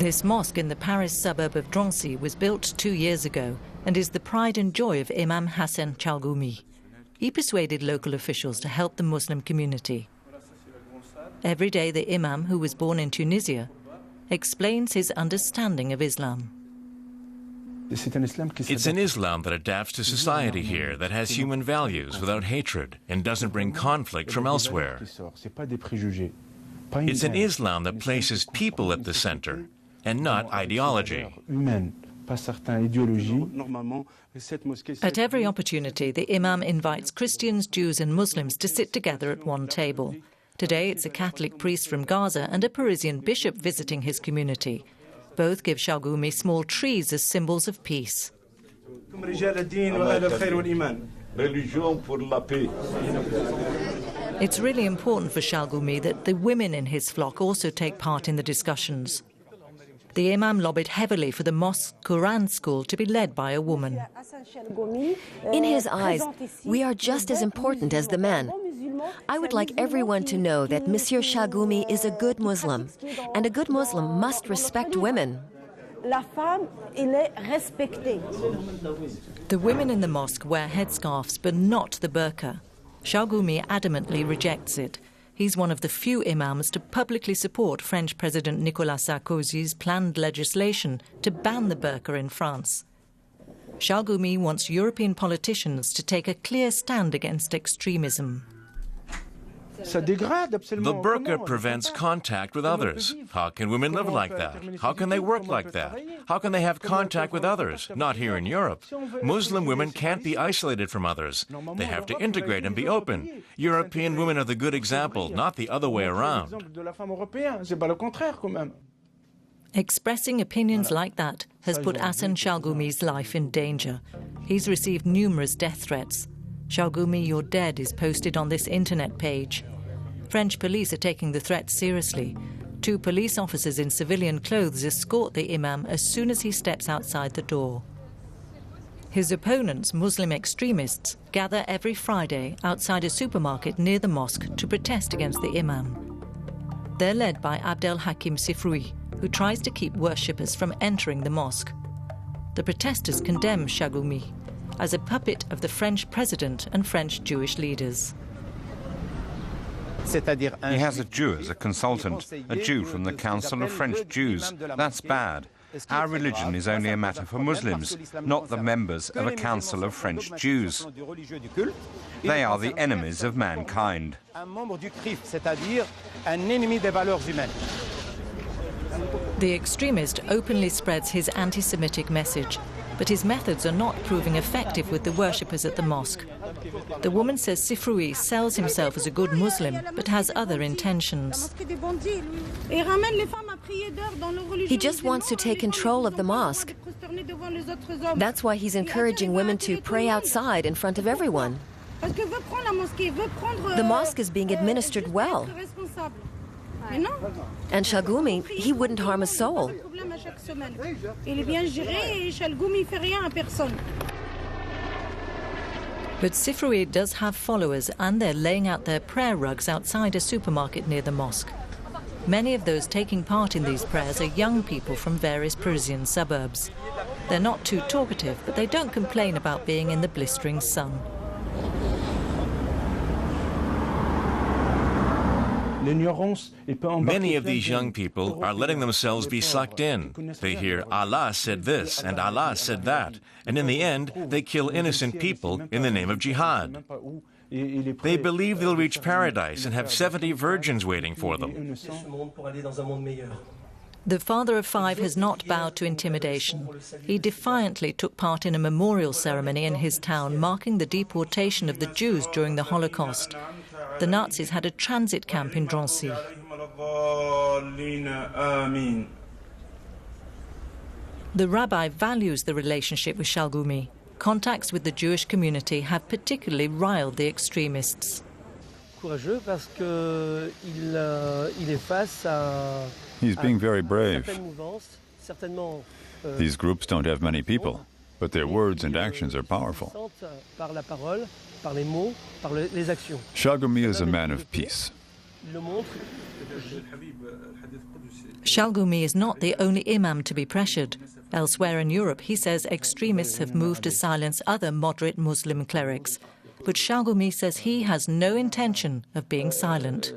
This mosque in the Paris suburb of Drancy was built 2 years ago and is the pride and joy of Imam Hassen Chalghoumi. He persuaded local officials to help the Muslim community. Every day the imam, who was born in Tunisia, explains his understanding of Islam. It's an Islam that adapts to society here, that has human values without hatred and doesn't bring conflict from elsewhere. It's an Islam that places people at the center and not ideology. At every opportunity, the imam invites Christians, Jews and Muslims to sit together at one table. Today it's a Catholic priest from Gaza and a Parisian bishop visiting his community. Both give Chalghoumi small trees as symbols of peace. It's really important for Chalghoumi that the women in his flock also take part in the discussions. The imam lobbied heavily for the mosque's Koran school to be led by a woman. In his eyes, we are just as important as the men. I would like everyone to know that Monsieur Chalghoumi is a good Muslim, and a good Muslim must respect women. The women in the mosque wear headscarves, but not the burqa. Chalghoumi adamantly rejects it. He's one of the few imams to publicly support French President Nicolas Sarkozy's planned legislation to ban the burqa in France. Chalghoumi wants European politicians to take a clear stand against extremism. The burqa prevents contact with others. How can women live like that? How can they work like that? How can they have contact with others? Not here in Europe. Muslim women can't be isolated from others. They have to integrate and be open. European women are the good example, not the other way around. Expressing opinions like that has put Hassen Chalghoumi's life in danger. He's received numerous death threats. Chalghoumi, you're dead is posted on this internet page. French police are taking the threat seriously. 2 police officers in civilian clothes escort the imam as soon as he steps outside the door. His opponents, Muslim extremists, gather every Friday outside a supermarket near the mosque to protest against the imam. They're led by Abdelhakim Sefrioul, who tries to keep worshippers from entering the mosque. The protesters condemn Chalghoumi as a puppet of the French president and French Jewish leaders. He has a Jew as a consultant, a Jew from the Council of French Jews. That's bad. Our religion is only a matter for Muslims, not the members of a Council of French Jews. They are the enemies of mankind. The extremist openly spreads his anti-Semitic message, but his methods are not proving effective with the worshippers at the mosque. The woman says Sefrioul sells himself as a good Muslim, but has other intentions. He just wants to take control of the mosque. That's why he's encouraging women to pray outside in front of everyone. The mosque is being administered well. And Chalghoumi, he wouldn't harm a soul. But Sefrioul does have followers, and they're laying out their prayer rugs outside a supermarket near the mosque. Many of those taking part in these prayers are young people from various Parisian suburbs. They're not too talkative, but they don't complain about being in the blistering sun. Many of these young people are letting themselves be sucked in. They hear Allah said this and Allah said that, and in the end they kill innocent people in the name of jihad. They believe they'll reach paradise and have 70 virgins waiting for them. The father of 5 has not bowed to intimidation. He defiantly took part in a memorial ceremony in his town marking the deportation of the Jews during the Holocaust. The Nazis had a transit camp in Drancy. The rabbi values the relationship with Chalghoumi. Contacts with the Jewish community have particularly riled the extremists. He's being very brave. These groups don't have many people, but their words and actions are powerful. Chalghoumi is a man of peace. Chalghoumi is not the only imam to be pressured. Elsewhere in Europe, he says extremists have moved to silence other moderate Muslim clerics. But Chalghoumi says he has no intention of being silent.